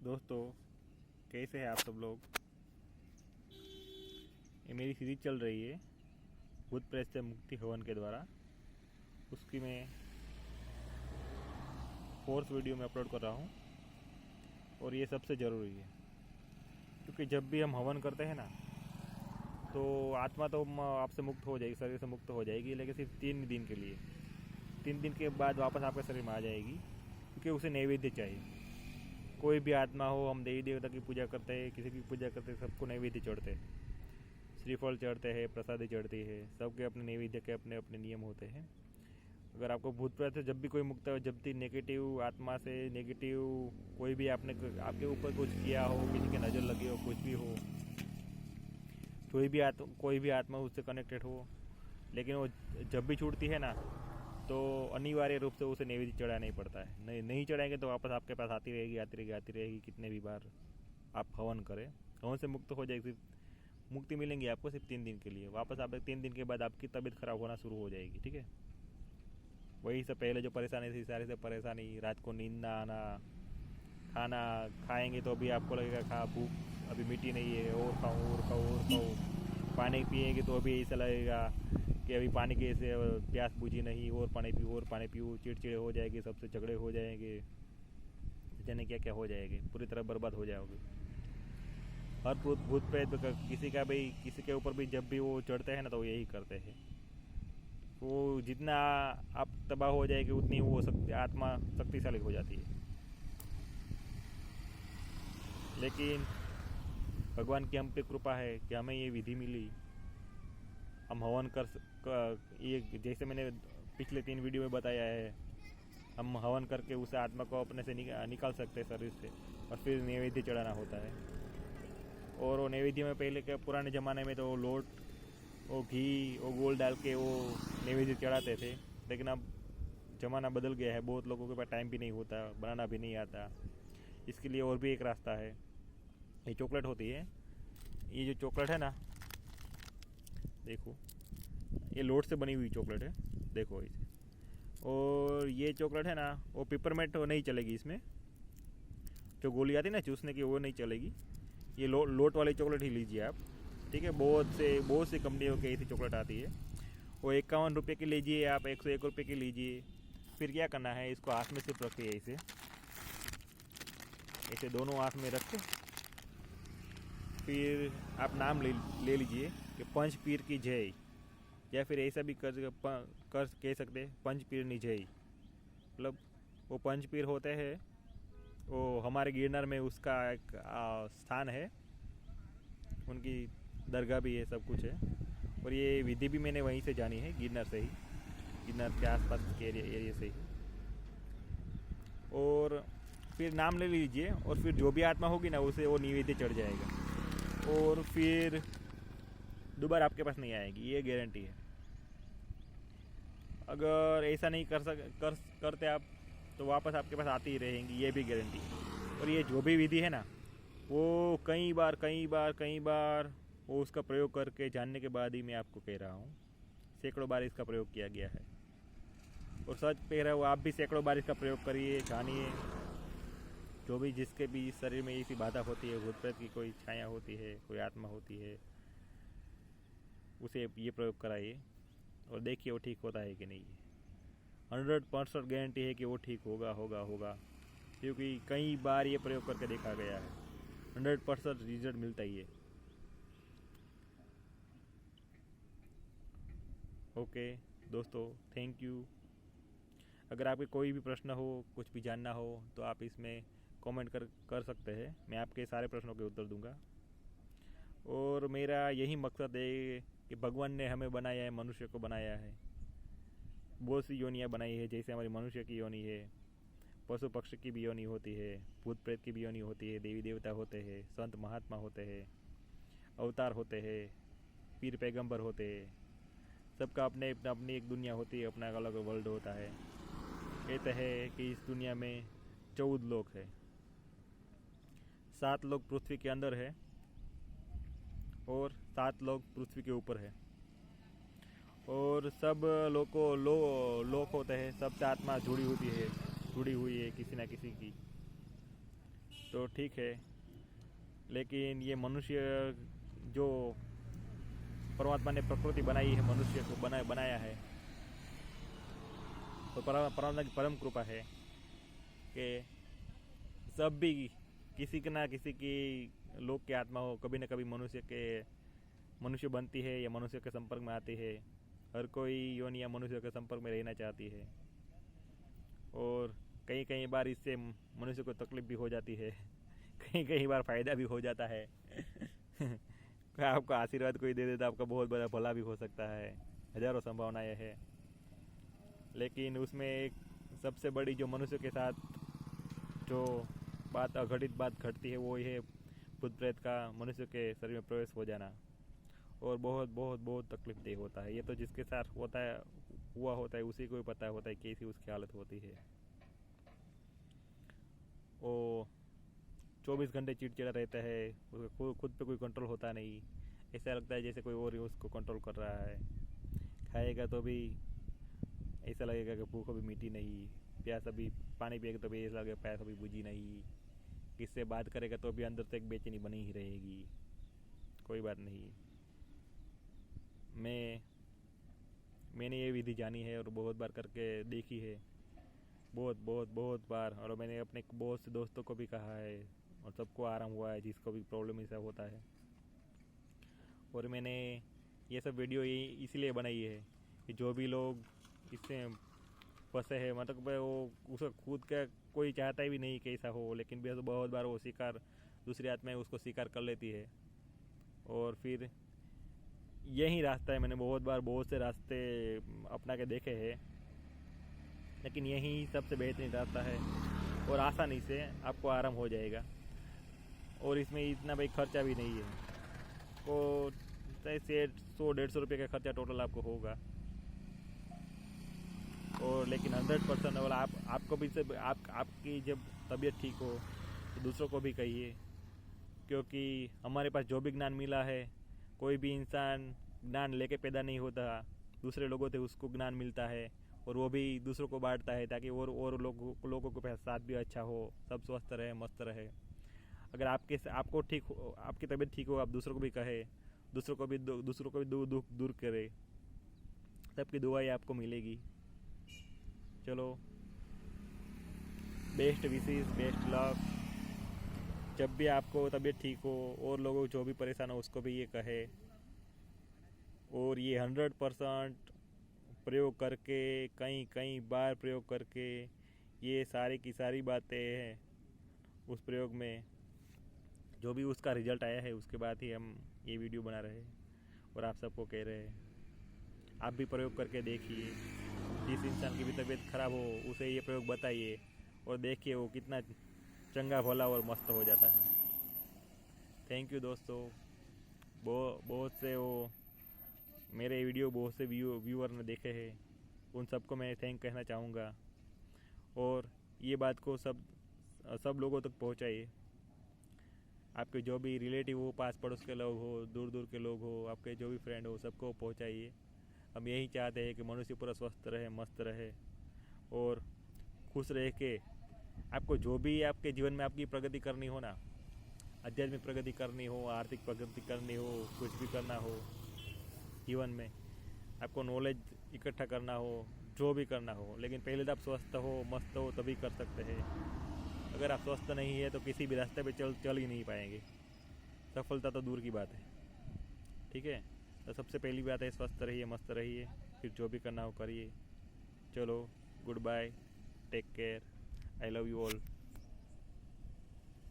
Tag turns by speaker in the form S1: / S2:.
S1: दोस्तों, कैसे हैं आप सब लोग। ये मेरी सीरीज चल रही है भूत प्रेत से मुक्ति हवन के द्वारा। उसकी मैं 4th वीडियो में अपलोड कर रहा हूँ और ये सबसे ज़रूरी है, क्योंकि जब भी हम हवन करते हैं ना, तो आत्मा तो आपसे मुक्त हो जाएगी, शरीर से मुक्त हो जाएगी, लेकिन सिर्फ 3 दिन के लिए। 3 दिन के बाद वापस आपके शरीर में आ जाएगी, क्योंकि उसे नैवेद्य चाहिए। कोई भी आत्मा हो, हम देवी देवता की पूजा करते हैं, किसी की पूजा करते हैं, सबको नैवेद्य चढ़ते हैं, श्रीफल चढ़ते हैं, प्रसादी चढ़ती है, सबके अपने नैवेद्य के अपने अपने नियम होते हैं। अगर आपको भूत प्रेत से जब भी कोई मुक्त हो, जब भी नेगेटिव आत्मा से नेगेटिव कोई भी आपने आपके ऊपर कुछ किया हो, किसी की नज़र लगी हो, कुछ भी हो, कोई भी आत्मा उससे कनेक्टेड हो, लेकिन वो जब भी छूटती है ना, तो अनिवार्य रूप से उसे नैवेद्य चढ़ाना ही पड़ता है। नहीं चढ़ाएंगे तो वापस आपके पास आती रहेगी कितने भी बार आप हवन करें। हवन से मुक्त हो जाएगी, सिर्फ मुक्ति मिलेंगी आपको सिर्फ 3 दिन के लिए। वापस आप 3 दिन के बाद आपकी तबीयत खराब होना शुरू हो जाएगी, ठीक है। वही से पहले जो परेशानी थी, सारी से परेशानी, रात को नींद ना आना, खाना खाएंगे तो अभी आपको लगेगा भूख अभी मिटी नहीं है, और खाऊँ। पानी पिएंगे तो अभी ऐसा लगेगा कि अभी पानी के से प्यास बुझी नहीं, और पानी पीऊँ, चिड़चिड़े हो जाएंगे, सबसे झगड़े हो जाएंगे, जाने क्या क्या हो जाएंगे, पूरी तरह बर्बाद हो जाओगे। हर भूत प्रेत किसी के ऊपर भी जब भी वो चढ़ते हैं ना, तो यही करते हैं। वो जितना आप तबाह हो जाएगी, उतनी वो आत्मा शक्तिशाली हो जाती है। लेकिन भगवान की हम पे कृपा है कि हमें ये विधि मिली, हम हवन ये जैसे मैंने पिछले 3 वीडियो में बताया है, हम हवन करके उस आत्मा को अपने से निकाल सकते हैं शरीर से, और फिर नैवेद्य चढ़ाना होता है। और वो नैवेद्य में पहले के पुराने ज़माने में तो वो लोट, वो घी, वो गोल डाल के वो नैवेद्य चढ़ाते थे। लेकिन अब ज़माना बदल गया है, बहुत लोगों के पास टाइम भी नहीं होता, बनाना भी नहीं आता। इसके लिए और भी एक रास्ता है। ये चॉकलेट होती है, ये जो चॉकलेट है ना, देखो, ये लोट से बनी हुई चॉकलेट है, देखो इसे। और ये चॉकलेट है ना, वो पेपरमेंट नहीं चलेगी इसमें, जो गोली आती है ना चूसने की, वो नहीं चलेगी। ये लोट वाली चॉकलेट ही लीजिए आप, ठीक है। बहुत सी कंपनियों की ऐसी चॉकलेट आती है। वो 51 रुपये की लीजिए आप, 101 रुपये की लीजिए। फिर क्या करना है, इसको हाथ में सिर्फ रखिए, ऐसे दोनों हाथ में रख के फिर आप नाम ले लीजिए कि पंच पीर की जय, या फिर ऐसा भी कर कह सकते, पंच पीरनी जय। मतलब वो पंच पीर होते हैं, वो हमारे गिरनार में उसका एक स्थान है, उनकी दरगाह भी है, सब कुछ है। और ये विधि भी मैंने वहीं से जानी है, गिरनार से ही, गिरनार के आसपास के एरिया से ही। और फिर नाम ले लीजिए, और फिर जो भी आत्मा होगी ना, उसे वो नैवेद्य चढ़ जाएगा, और फिर दोबारा आपके पास नहीं आएगी, ये गारंटी है। अगर ऐसा नहीं करते आप, तो वापस आपके पास आती ही रहेंगी, ये भी गारंटी है। और ये जो भी विधि है ना, वो कई बार वो उसका प्रयोग करके जानने के बाद ही मैं आपको कह रहा हूँ, सैकड़ों बार इसका प्रयोग किया गया है। और सच कह रहा हूँ, आप भी सैकड़ों बार इसका प्रयोग करिए, जानिए। जो भी जिसके भी शरीर में ऐसी बाधा होती है, भूत प्रेत की कोई छाया होती है, कोई आत्मा होती है, उसे ये प्रयोग कराइए और देखिए वो ठीक होता है कि नहीं। 100% गारंटी है कि वो ठीक होगा, क्योंकि कई बार ये प्रयोग करके देखा गया है। 100% रिजल्ट मिलता ही है। ओके दोस्तों, थैंक यू। अगर आपके कोई भी प्रश्न हो, कुछ भी जानना हो, तो आप इसमें कमेंट कर सकते हैं, मैं आपके सारे प्रश्नों के उत्तर दूंगा। और मेरा यही मकसद है कि भगवान ने हमें बनाया है, मनुष्य को बनाया है, बहुत सी योनियाँ बनाई है। जैसे हमारी मनुष्य की योनि है, पशु पक्षी की भी योनि होती है, भूत प्रेत की भी योनि होती है, देवी देवता होते हैं, संत महात्मा होते हैं, अवतार होते हैं, पीर पैगंबर होते हैं। सबका अपनी एक दुनिया होती है, अपना अलग वर्ल्ड होता है। कहते हैं कि इस दुनिया में 14 लोक है, 7 लोग पृथ्वी के अंदर है, और 7 लोग पृथ्वी के ऊपर है। और सब लोक होते हैं, सबसे आत्मा जुड़ी हुई है किसी ना किसी की। तो ठीक है, लेकिन ये मनुष्य जो परमात्मा ने प्रकृति बनाई है, मनुष्य को बनाया है, तो परमात्मा की परम कृपा है कि सब भी किसी के ना किसी की लोग की आत्मा हो कभी न कभी मनुष्य बनती है या मनुष्य के संपर्क में आती है। हर कोई योनि या मनुष्य के संपर्क में रहना चाहती है, और कई कई बार इससे मनुष्य को तकलीफ भी हो जाती है, कई कई बार फ़ायदा भी हो जाता है। आपका आशीर्वाद कोई दे देता, आपका बहुत बड़ा भला भी हो सकता है, हजारों संभावनाएं है। लेकिन उसमें एक सबसे बड़ी जो मनुष्य के साथ जो अघटित बात घटती है वो ये है भूत प्रेत का मनुष्य के शरीर में प्रवेश हो जाना, और बहुत बहुत बहुत तकलीफदेह होता है। ये तो जिसके साथ हुआ होता है उसी को ही पता होता है कैसी उसकी हालत होती है। वो 24 घंटे चिड़चिड़ा रहता है, उसका खुद पे कोई कंट्रोल होता नहीं। ऐसा लगता है जैसे कोई और ही उसको कंट्रोल कर रहा है। खाएगा तो भी ऐसा लगेगा कि भूख अभी मिटी नहीं, प्यास अभी पानी पिएगा तो भी ऐसा लगेगा प्यास अभी बुझी नहीं। किससे बात करेगा तो भी अंदर से एक बेचैनी बनी ही रहेगी। कोई बात नहीं, मैंने ये विधि जानी है और बहुत बार करके देखी है, बहुत बार। और मैंने अपने बहुत से दोस्तों को भी कहा है और सबको आराम हुआ है, जिसको भी प्रॉब्लम ऐसा होता है। और मैंने ये सब वीडियो इसलिए बनाई है कि जो भी लोग इससे फंसे हैं, मतलब वो उसका खुद का कोई चाहता भी नहीं कि ऐसा हो, लेकिन भी बहुत बार वो शिकार दूसरी आत्माएं उसको शिकार कर लेती है। और फिर यही रास्ता है, मैंने बहुत से रास्ते अपना के देखे हैं, लेकिन यही सबसे बेहतरीन रास्ता है और आसानी से आपको आराम हो जाएगा। और इसमें इतना भाई खर्चा भी नहीं है, तो 100-150 रुपये का खर्चा टोटल आपको होगा। और लेकिन 100% और आपको भी आपकी जब तबीयत ठीक हो तो दूसरों को भी कहिए, क्योंकि हमारे पास जो भी ज्ञान मिला है, कोई भी इंसान ज्ञान लेके पैदा नहीं होता, दूसरे लोगों से उसको ज्ञान मिलता है और वो भी दूसरों को बांटता है, ताकि और लोगों के साथ भी अच्छा हो, सब स्वस्थ रहे, मस्त रहे। अगर आपको ठीक हो, आपकी तबीयत ठीक हो, आप दूसरों को भी कहे, दूसरों को भी दुख दूर करे, सबकी दुआएं आपको मिलेगी। चलो, बेस्ट विशेस, बेस्ट लक। जब भी आपको तबीयत ठीक हो और लोगों जो भी परेशान हो उसको भी ये कहे, और ये 100% प्रयोग करके, कई बार प्रयोग करके, ये सारी की सारी बातें हैं उस प्रयोग में जो भी उसका रिजल्ट आया है, उसके बाद ही हम ये वीडियो बना रहे हैं और आप सबको कह रहे हैं आप भी प्रयोग करके देखिए। जिस इंसान की भी तबीयत खराब हो उसे ये प्रयोग बताइए और देखिए वो कितना चंगा भला और मस्त हो जाता है। थैंक यू दोस्तों। बहुत से वो मेरे वीडियो बहुत से व्यूअर ने देखे हैं, उन सबको मैं थैंक कहना चाहूँगा। और ये बात को सब लोगों तक पहुँचाइए। आपके जो भी रिलेटिव हो, पास पड़ोस के लोग हो, दूर दूर के लोग हो, आपके जो भी फ्रेंड हो, सबको पहुँचाइए। हम यही चाहते हैं कि मनुष्य पूरा स्वस्थ रहे, मस्त रहे और खुश रह के आपको जो भी आपके जीवन में आपकी प्रगति करनी हो ना, आध्यात्मिक प्रगति करनी हो, आर्थिक प्रगति करनी हो, कुछ भी करना हो जीवन में, आपको नॉलेज इकट्ठा करना हो, जो भी करना हो, लेकिन पहले तो आप स्वस्थ हो, मस्त हो, तभी कर सकते हैं। अगर आप स्वस्थ नहीं है तो किसी भी रास्ते पे चल ही नहीं पाएंगे, सफलता तो दूर की बात है। ठीक है, तो सबसे पहली बात है स्वस्थ रहिए, मस्त रहिए, फिर जो भी करना हो करिए। चलो, goodbye, take care, I love you all.